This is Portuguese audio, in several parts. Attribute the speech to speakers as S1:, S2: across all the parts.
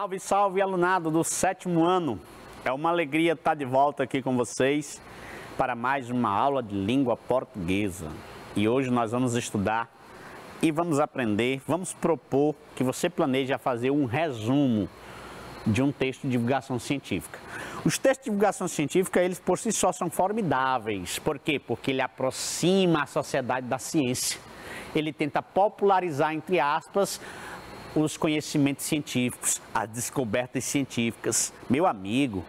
S1: Salve, salve, alunado do 7º ano! É uma alegria estar de volta aqui com vocês para mais uma aula de língua portuguesa. E hoje nós vamos estudar e vamos aprender, vamos propor que você planeje fazer um resumo de um texto de divulgação científica. Os textos de divulgação científica, eles por si só são formidáveis. Por quê? Porque ele aproxima a sociedade da ciência. Ele tenta popularizar, entre aspas, os conhecimentos científicos, as descobertas científicas. Meu amigo,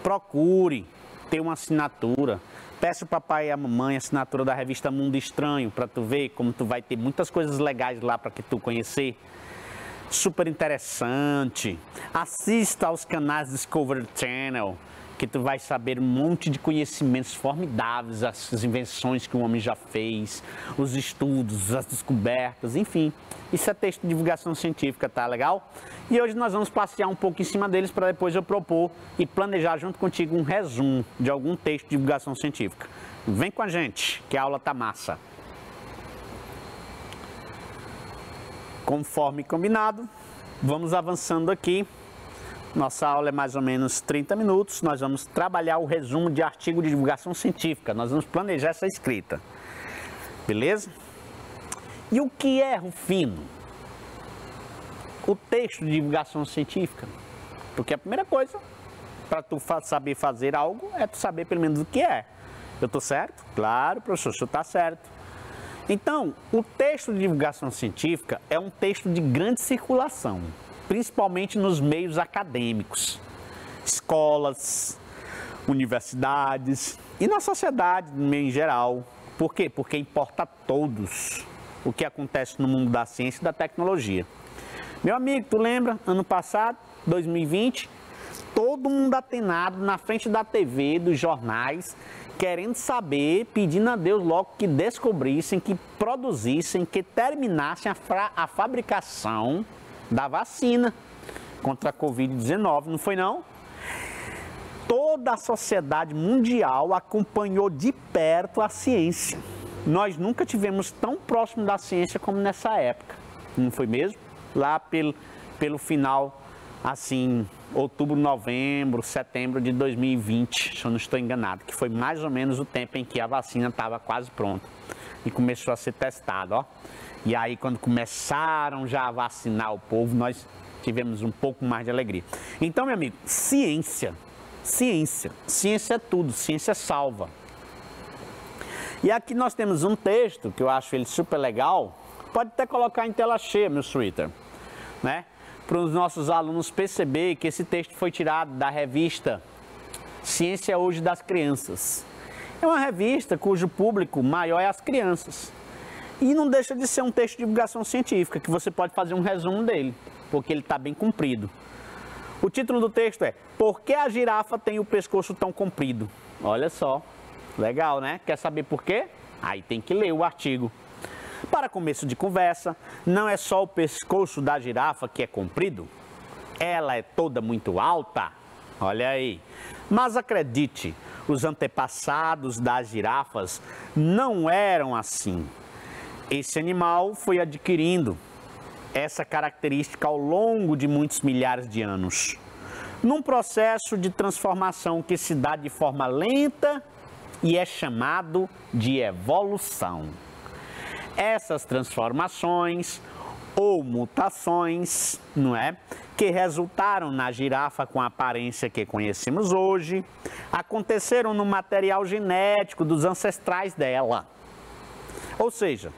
S1: procure ter uma assinatura. Peça o papai e a mamãe a assinatura da revista Mundo Estranho para tu ver como tu vai ter muitas coisas legais lá para que tu conhecer. Super interessante. Assista aos canais Discovery Channel, que tu vai saber um monte de conhecimentos formidáveis, as invenções que o homem já fez, os estudos, as descobertas, enfim. Isso é texto de divulgação científica, tá legal? E hoje nós vamos passear um pouco em cima deles para depois eu propor e planejar junto contigo um resumo de algum texto de divulgação científica. Vem com a gente, que a aula tá massa. Conforme combinado, vamos avançando aqui. Nossa aula é mais ou menos 30 minutos. Nós vamos trabalhar o resumo de artigo de divulgação científica. Nós vamos planejar essa escrita. Beleza? E o que é, Rufino? O texto de divulgação científica. Porque a primeira coisa para tu saber fazer algo é tu saber pelo menos o que é. Eu estou certo? Claro, professor, o senhor está certo. Então, o texto de divulgação científica é um texto de grande circulação, principalmente nos meios acadêmicos, escolas, universidades e na sociedade no meio em geral. Por quê? Porque importa a todos o que acontece no mundo da ciência e da tecnologia. Meu amigo, tu lembra, ano passado, 2020, todo mundo atenado na frente da TV, dos jornais, querendo saber, pedindo a Deus logo que descobrissem, que produzissem, que terminassem a fabricação da vacina contra a Covid-19, não foi não? Toda a sociedade mundial acompanhou de perto a ciência. Nós nunca tivemos tão próximo da ciência como nessa época, não foi mesmo? Lá pelo final, assim, outubro, novembro, setembro de 2020, se eu não estou enganado, que foi mais ou menos o tempo em que a vacina estava quase pronta e começou a ser testada, ó. E aí, quando começaram já a vacinar o povo, nós tivemos um pouco mais de alegria. Então, meu amigo, ciência é tudo, ciência salva. E aqui nós temos um texto, que eu acho ele super legal, pode até colocar em tela cheia, meu Twitter, né? Para os nossos alunos perceber que esse texto foi tirado da revista Ciência Hoje das Crianças. É uma revista cujo público maior é as crianças. E não deixa de ser um texto de divulgação científica, que você pode fazer um resumo dele, porque ele está bem comprido. O título do texto é Por que a girafa tem o pescoço tão comprido? Olha só, legal, né? Quer saber por quê? Aí tem que ler o artigo. Para começo de conversa, não é só o pescoço da girafa que é comprido, ela é toda muito alta, olha aí. Mas acredite, os antepassados das girafas não eram assim. Esse animal foi adquirindo essa característica ao longo de muitos milhares de anos, num processo de transformação que se dá de forma lenta e é chamado de evolução. Essas transformações ou mutações, não é, que resultaram na girafa com a aparência que conhecemos hoje, aconteceram no material genético dos ancestrais dela. Ou seja,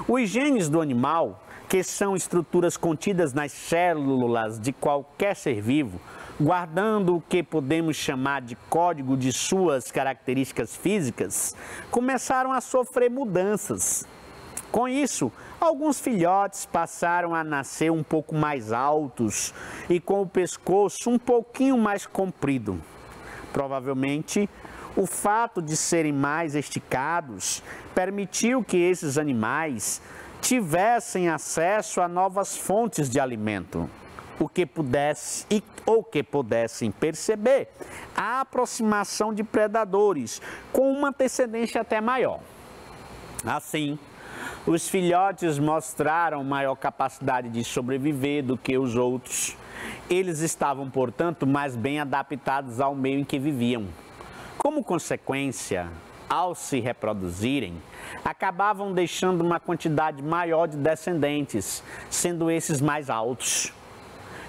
S1: os genes do animal, que são estruturas contidas nas células de qualquer ser vivo, guardando o que podemos chamar de código de suas características físicas, começaram a sofrer mudanças. Com isso, alguns filhotes passaram a nascer um pouco mais altos e com o pescoço um pouquinho mais comprido. Provavelmente, o fato de serem mais esticados permitiu que esses animais tivessem acesso a novas fontes de alimento, o que pudessem perceber a aproximação de predadores com uma antecedência até maior. Assim, os filhotes mostraram maior capacidade de sobreviver do que os outros Eles estavam, portanto, mais bem adaptados ao meio em que viviam. Como consequência, ao se reproduzirem, acabavam deixando uma quantidade maior de descendentes, sendo esses mais altos.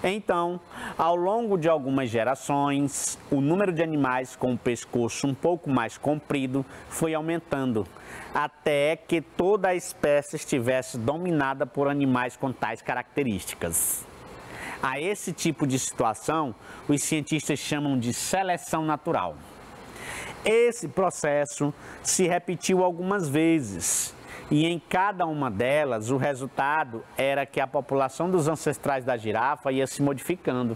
S1: Então, ao longo de algumas gerações, o número de animais com o pescoço um pouco mais comprido foi aumentando, até que toda a espécie estivesse dominada por animais com tais características. A esse tipo de situação, os cientistas chamam de seleção natural. Esse processo se repetiu algumas vezes, e em cada uma delas o resultado era que a população dos ancestrais da girafa ia se modificando.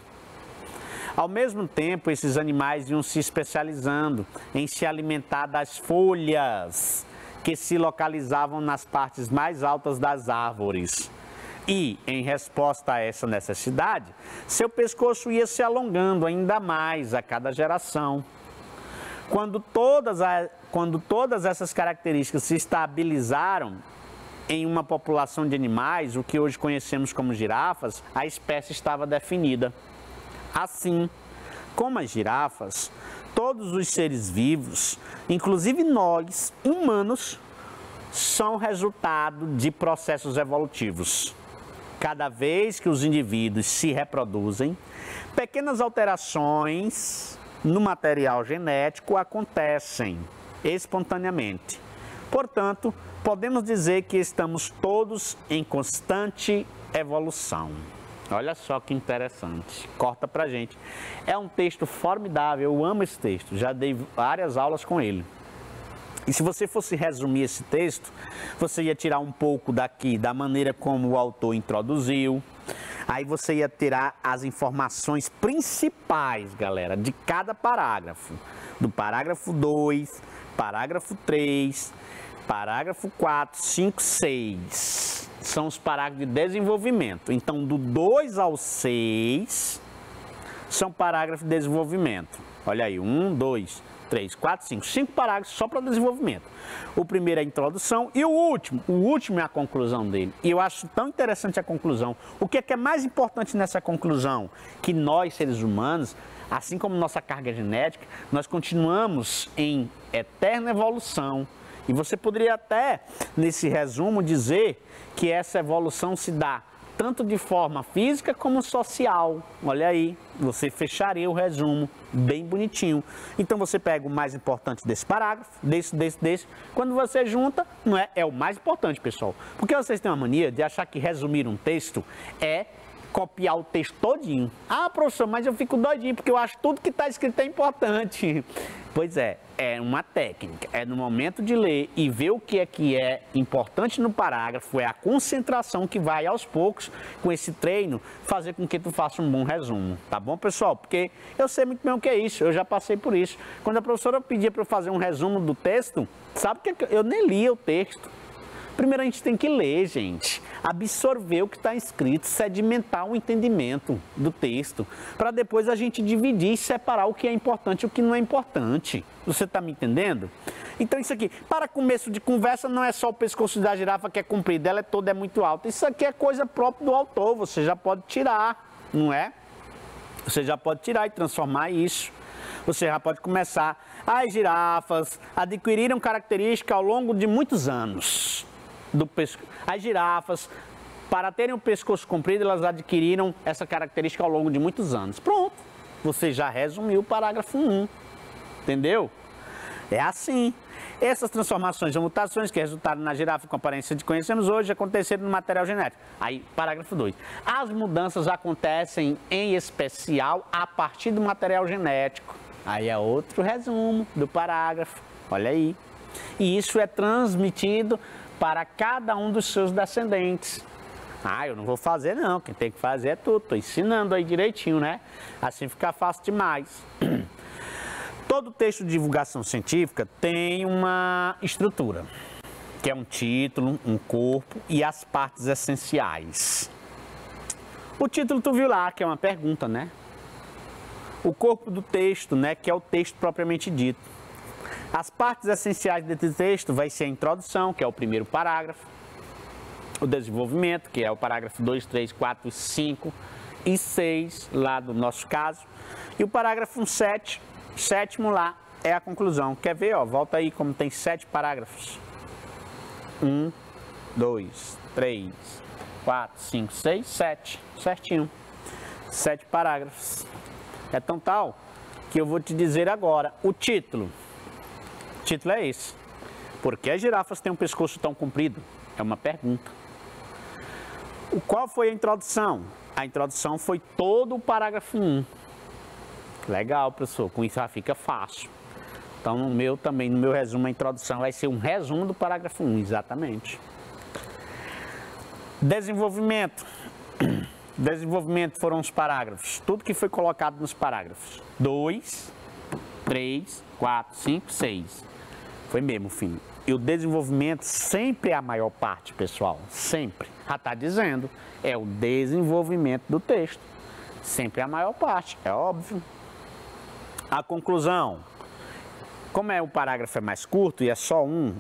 S1: Ao mesmo tempo, esses animais iam se especializando em se alimentar das folhas que se localizavam nas partes mais altas das árvores. E, em resposta a essa necessidade, seu pescoço ia se alongando ainda mais a cada geração. Quando todas essas características se estabilizaram em uma população de animais, o que hoje conhecemos como girafas, a espécie estava definida. Assim, como as girafas, todos os seres vivos, inclusive nós, humanos, são resultado de processos evolutivos. Cada vez que os indivíduos se reproduzem, pequenas alterações no material genético acontecem espontaneamente. Portanto, podemos dizer que estamos todos em constante evolução. Olha só que interessante. Corta pra gente. É um texto formidável, eu amo esse texto, já dei várias aulas com ele. E se você fosse resumir esse texto, você ia tirar um pouco daqui da maneira como o autor introduziu. Aí você ia tirar as informações principais, galera, de cada parágrafo. Do parágrafo 2, parágrafo 3, parágrafo 4, 5, 6. São os parágrafos de desenvolvimento. Então, do 2 ao 6, são parágrafos de desenvolvimento. Olha aí, 1, 2, 3, 4, 5. 5 parágrafos só para desenvolvimento. O primeiro é a introdução e o último é a conclusão dele. E eu acho tão interessante a conclusão. O que é mais importante nessa conclusão? Que nós, seres humanos, assim como nossa carga genética, nós continuamos em eterna evolução. E você poderia até, nesse resumo, dizer que essa evolução se dá tanto de forma física como social. Olha aí, você fecharia o resumo bem bonitinho. Então você pega o mais importante desse parágrafo, desse. Quando você junta, não é o mais importante, pessoal. Porque vocês têm uma mania de achar que resumir um texto é copiar o texto todinho. Ah, professor, mas eu fico doidinho porque eu acho tudo que está escrito é importante. Pois é uma técnica. É no momento de ler e ver o que é importante no parágrafo, é a concentração que vai aos poucos, com esse treino, fazer com que tu faça um bom resumo. Tá bom, pessoal? Porque eu sei muito bem o que é isso, eu já passei por isso. Quando a professora pedia para eu fazer um resumo do texto, sabe que eu nem lia o texto. Primeiro a gente tem que ler, gente, absorver o que está escrito, sedimentar o entendimento do texto, para depois a gente dividir e separar o que é importante e o que não é importante. Você está me entendendo? Então isso aqui, para começo de conversa, não é só o pescoço da girafa que é comprido, ela é muito alta. Isso aqui é coisa própria do autor, você já pode tirar, não é? Você já pode tirar e transformar isso. Você já pode começar. As girafas adquiriram características ao longo de muitos anos. As girafas, para terem o pescoço comprido, elas adquiriram essa característica ao longo de muitos anos. Pronto, você já resumiu o parágrafo 1, entendeu? É assim. Essas transformações ou mutações que resultaram na girafa com a aparência que conhecemos hoje aconteceram no material genético. Aí, parágrafo 2. As mudanças acontecem em especial a partir do material genético. Aí é outro resumo do parágrafo, olha aí. E isso é transmitido para cada um dos seus descendentes. Ah, eu não vou fazer não, quem tem que fazer é tu, estou ensinando aí direitinho, né? Assim fica fácil demais. Todo texto de divulgação científica tem uma estrutura, que é um título, um corpo e as partes essenciais. O título tu viu lá, que é uma pergunta, né? O corpo do texto, né, que é o texto propriamente dito. As partes essenciais desse texto vai ser a introdução, que é o primeiro parágrafo, o desenvolvimento, que é o parágrafo 2, 3, 4 e 5, e 6, lá do nosso caso. E o parágrafo 7, sétimo lá, é a conclusão. Quer ver? Ó, volta aí como tem 7 parágrafos. 1, 2, 3, 4, 5, 6, 7. Certinho. 7 parágrafos. É tão tal que eu vou te dizer agora o título. O título é esse. Por que as girafas têm um pescoço tão comprido? É uma pergunta. Qual foi a introdução? A introdução foi todo o parágrafo 1. Legal, professor. Com isso já fica fácil. Então, no meu resumo, a introdução vai ser um resumo do parágrafo 1, exatamente. Desenvolvimento. Desenvolvimento foram os parágrafos. Tudo que foi colocado nos parágrafos. 2, 3, 4, 5, 6. Foi mesmo, filho. E o desenvolvimento sempre é a maior parte, pessoal. Sempre. Já está dizendo. É o desenvolvimento do texto. Sempre é a maior parte, é óbvio. A conclusão. Como o parágrafo é mais curto e é só um,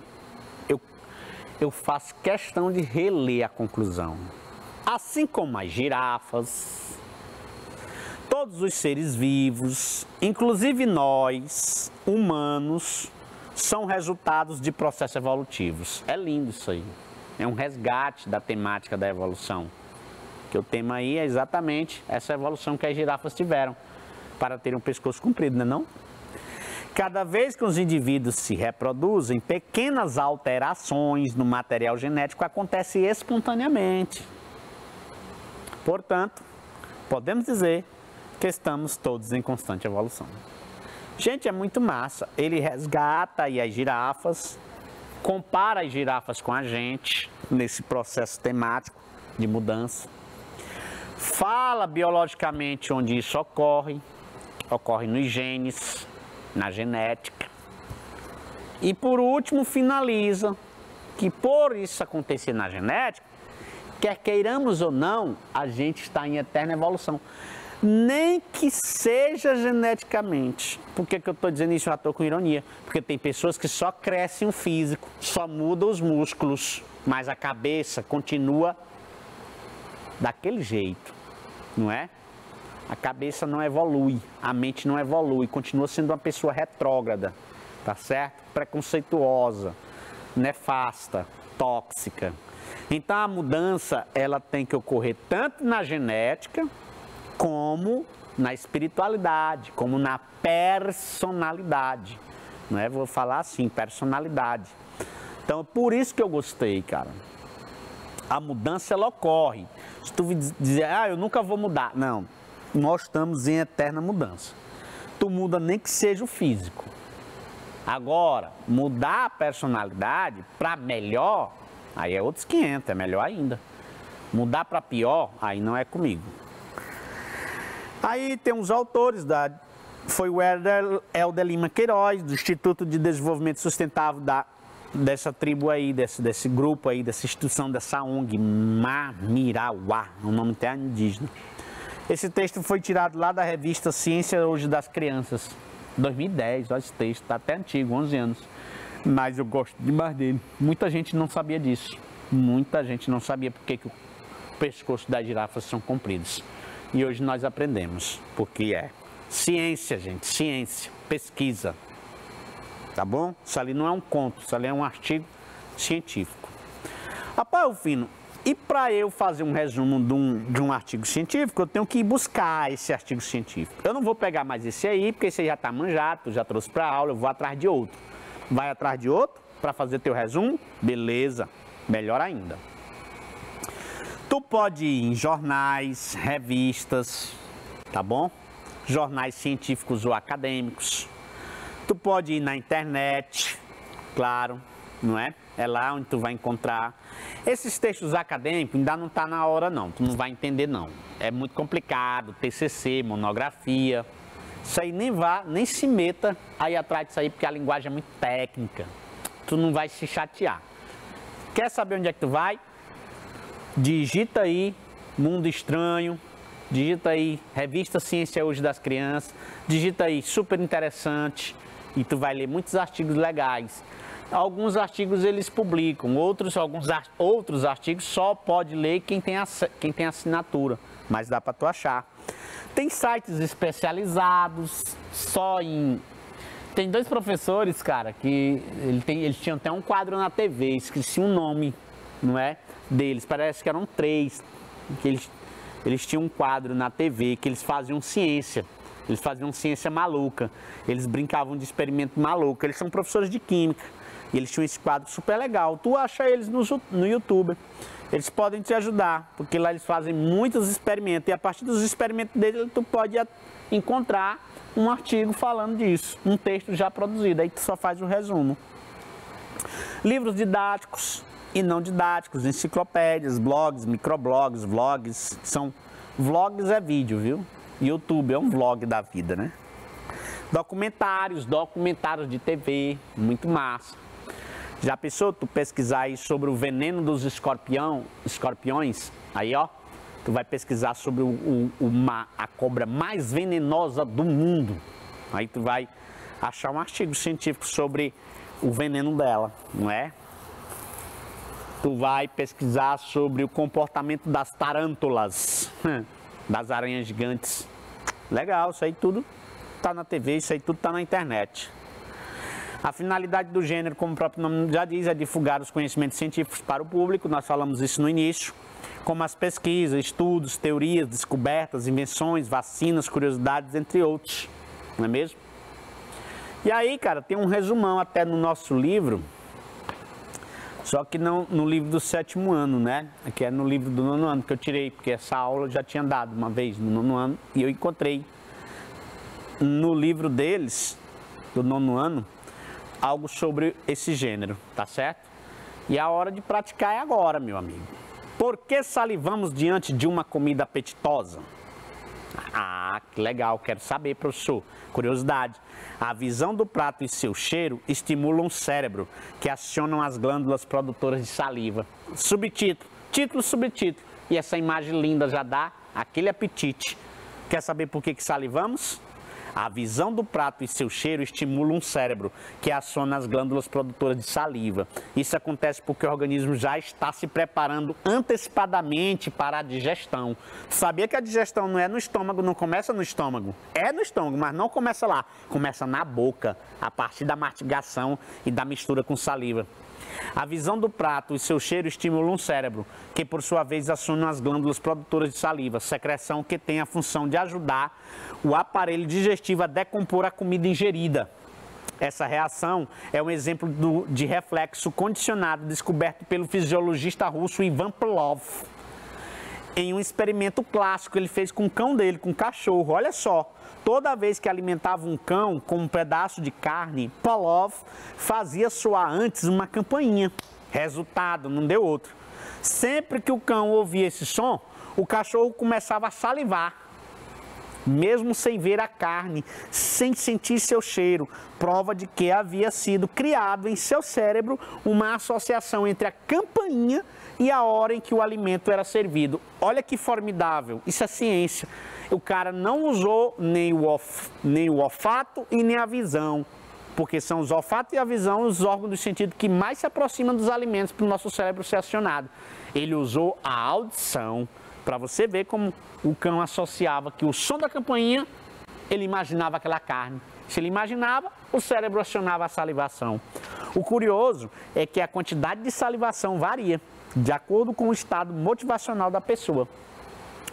S1: eu faço questão de reler a conclusão. Assim como as girafas, todos os seres vivos, inclusive nós, humanos, são resultados de processos evolutivos. É lindo isso aí. É um resgate da temática da evolução. Que o tema aí é exatamente essa evolução que as girafas tiveram para ter um pescoço comprido, não é não? Cada vez que os indivíduos se reproduzem, pequenas alterações no material genético acontecem espontaneamente. Portanto, podemos dizer que estamos todos em constante evolução. Gente, é muito massa. Ele resgata aí as girafas, compara as girafas com a gente nesse processo temático de mudança. Fala biologicamente onde isso ocorre nos genes, na genética. E por último finaliza que por isso acontecer na genética, quer queiramos ou não, a gente está em eterna evolução. Nem que seja geneticamente. Por que eu estou dizendo isso? Eu já estou com ironia. Porque tem pessoas que só crescem o físico, só mudam os músculos, mas a cabeça continua daquele jeito, não é? A cabeça não evolui, a mente não evolui, continua sendo uma pessoa retrógrada, tá certo? Preconceituosa, nefasta, tóxica. Então a mudança, ela tem que ocorrer tanto na genética, como na espiritualidade, como na personalidade, não é? Vou falar assim, personalidade. Então, por isso que eu gostei, cara. A mudança, ela ocorre. Se tu dizer, eu nunca vou mudar. Não, nós estamos em eterna mudança. Tu muda nem que seja o físico. Agora, mudar a personalidade para melhor, aí é outros 500, é melhor ainda. Mudar para pior, aí não é comigo. Aí tem uns autores, foi o Helder Lima Queiroz, do Instituto de Desenvolvimento Sustentável dessa tribo aí, desse grupo aí, dessa instituição, dessa ONG, Mamirauá, o nome até indígena. Esse texto foi tirado lá da revista Ciência Hoje das Crianças, 2010, olha esse texto, está até antigo, 11 anos. Mas eu gosto demais dele. Muita gente não sabia disso. Muita gente não sabia porque que o pescoço das girafas são compridos. E hoje nós aprendemos, porque é ciência, gente, ciência, pesquisa, tá bom? Isso ali não é um conto, isso ali é um artigo científico. Rapaz, Rufino, e para eu fazer um resumo de um artigo científico, eu tenho que ir buscar esse artigo científico. Eu não vou pegar mais esse aí, porque esse aí já está manjado, eu já trouxe para aula, eu vou atrás de outro. Vai atrás de outro para fazer teu resumo? Beleza, melhor ainda. Tu pode ir em jornais, revistas, tá bom? Jornais científicos ou acadêmicos. Tu pode ir na internet, claro, não é? É lá onde tu vai encontrar. Esses textos acadêmicos ainda não tá na hora não, tu não vai entender não. É muito complicado, TCC, monografia. Isso aí nem se meta aí atrás disso aí, porque a linguagem é muito técnica. Tu não vai se chatear. Quer saber onde é que tu vai? Digita aí Mundo Estranho, digita aí Revista Ciência Hoje das Crianças, digita aí Super Interessante e tu vai ler muitos artigos legais Alguns artigos eles publicam, outros artigos só pode ler quem tem assinatura, mas dá para tu achar. Tem sites especializados Tem dois professores, cara, que eles tinham até um quadro na TV, esqueci o nome, não é? Deles, parece que eram 3, que eles tinham um quadro na TV, que eles faziam ciência maluca, eles brincavam de experimento maluco, eles são professores de química, e eles tinham esse quadro super legal, tu acha eles no YouTube, eles podem te ajudar, porque lá eles fazem muitos experimentos, e a partir dos experimentos deles tu pode encontrar um artigo falando disso, um texto já produzido, aí tu só faz o resumo. Livros didáticos e não didáticos, enciclopédias, blogs, microblogs, vlogs, vlogs é vídeo, viu? YouTube é um vlog da vida, né? Documentários de TV, muito massa. Já pensou tu pesquisar aí sobre o veneno dos escorpiões? Aí, ó, tu vai pesquisar sobre a cobra mais venenosa do mundo. Aí tu vai achar um artigo científico sobre o veneno dela, não é? Tu vai pesquisar sobre o comportamento das tarântulas, das aranhas gigantes. Legal, isso aí tudo tá na TV, isso aí tudo tá na internet. A finalidade do gênero, como o próprio nome já diz, é divulgar os conhecimentos científicos para o público. Nós falamos isso no início, como as pesquisas, estudos, teorias, descobertas, invenções, vacinas, curiosidades, entre outros, não é mesmo? E aí, cara, tem um resumão até no nosso livro, só que não no livro do 7º ano, né? Que é no livro do 9º ano que eu tirei, porque essa aula eu já tinha dado uma vez no 9º ano, e eu encontrei no livro deles, do 9º ano, algo sobre esse gênero, tá certo? E a hora de praticar é agora, meu amigo. Por que salivamos diante de uma comida apetitosa? Ah, que legal, quero saber, professor. Curiosidade. A visão do prato e seu cheiro estimulam o cérebro, que acionam as glândulas produtoras de saliva. Subtítulo, título, subtítulo. E essa imagem linda já dá aquele apetite. Quer saber por que salivamos? A visão do prato e seu cheiro estimulam o cérebro, que aciona as glândulas produtoras de saliva. Isso acontece porque o organismo já está se preparando antecipadamente para a digestão. Sabia que a digestão não é no estômago, não começa no estômago? É no estômago, mas não começa lá. Começa na boca, a partir da mastigação e da mistura com saliva. A visão do prato e seu cheiro estimulam o cérebro, que por sua vez aciona as glândulas produtoras de saliva, secreção que tem a função de ajudar o aparelho digestivo a decompor a comida ingerida. Essa reação é um exemplo de reflexo condicionado descoberto pelo fisiologista russo Ivan Pavlov. Em um experimento clássico ele fez com o cão dele, com o cachorro, olha só. Toda vez que alimentava um cão com um pedaço de carne, Pavlov fazia soar antes uma campainha. Resultado, não deu outro. Sempre que o cão ouvia esse som, o cachorro começava a salivar. Mesmo sem ver a carne, sem sentir seu cheiro, prova de que havia sido criado em seu cérebro uma associação entre a campainha e a hora em que o alimento era servido. Olha que formidável, isso é ciência. O cara não usou nem o olfato e nem a visão, porque são os olfatos e a visão os órgãos do sentido que mais se aproximam dos alimentos para o nosso cérebro ser acionado. Ele usou a audição, para você ver como o cão associava que o som da campainha, ele imaginava aquela carne. Se ele imaginava, o cérebro acionava a salivação. O curioso é que a quantidade de salivação varia, de acordo com o estado motivacional da pessoa.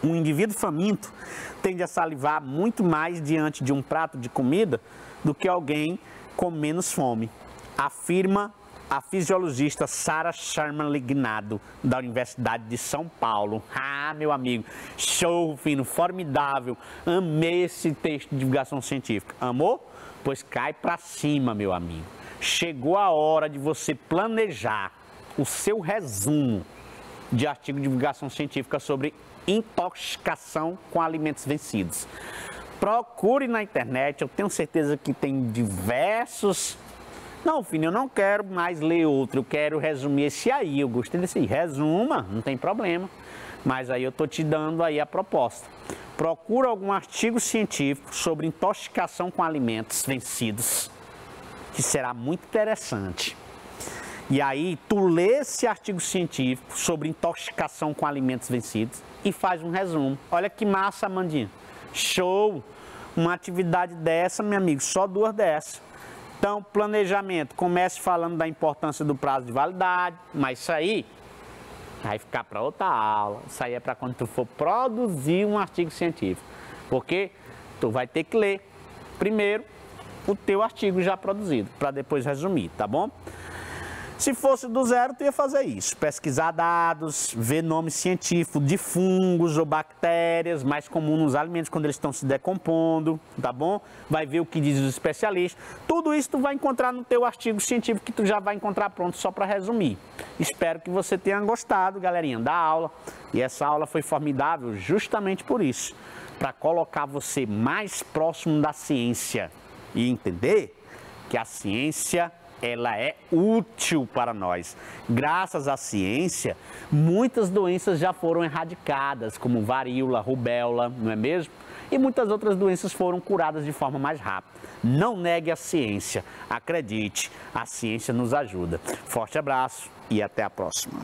S1: Um indivíduo faminto tende a salivar muito mais diante de um prato de comida do que alguém com menos fome, afirma a fisiologista Sarah Sharma-Lignado, da Universidade de São Paulo. Ah, meu amigo, show fino, formidável, amei esse texto de divulgação científica. Amou? Pois cai pra cima, meu amigo. Chegou a hora de você planejar o seu resumo de artigo de divulgação científica sobre intoxicação com alimentos vencidos. Procure na internet, eu tenho certeza que tem diversos. Não, filho, eu não quero mais ler outro, eu quero resumir esse aí, eu gostei desse aí. Resuma, não tem problema, mas aí eu tô te dando aí a proposta. Procura algum artigo científico sobre intoxicação com alimentos vencidos, que será muito interessante. E aí, tu lê esse artigo científico sobre intoxicação com alimentos vencidos e faz um resumo. Olha que massa, Amandinha. Show! Uma atividade dessa, meu amigo, só 2 dessas. Então, planejamento, comece falando da importância do prazo de validade, mas isso aí vai ficar para outra aula. Isso aí é para quando tu for produzir um artigo científico. Porque tu vai ter que ler primeiro o teu artigo já produzido, para depois resumir, tá bom? Se fosse do zero, tu ia fazer isso, pesquisar dados, ver nome científico de fungos ou bactérias, mais comum nos alimentos quando eles estão se decompondo, tá bom? Vai ver o que diz os especialistas. Tudo isso tu vai encontrar no teu artigo científico que tu já vai encontrar pronto só para resumir. Espero que você tenha gostado, galerinha, da aula. E essa aula foi formidável justamente por isso, para colocar você mais próximo da ciência e entender que a ciência ela é útil para nós. Graças à ciência, muitas doenças já foram erradicadas, como varíola, rubéola, não é mesmo? E muitas outras doenças foram curadas de forma mais rápida. Não negue a ciência, acredite, a ciência nos ajuda. Forte abraço e até a próxima.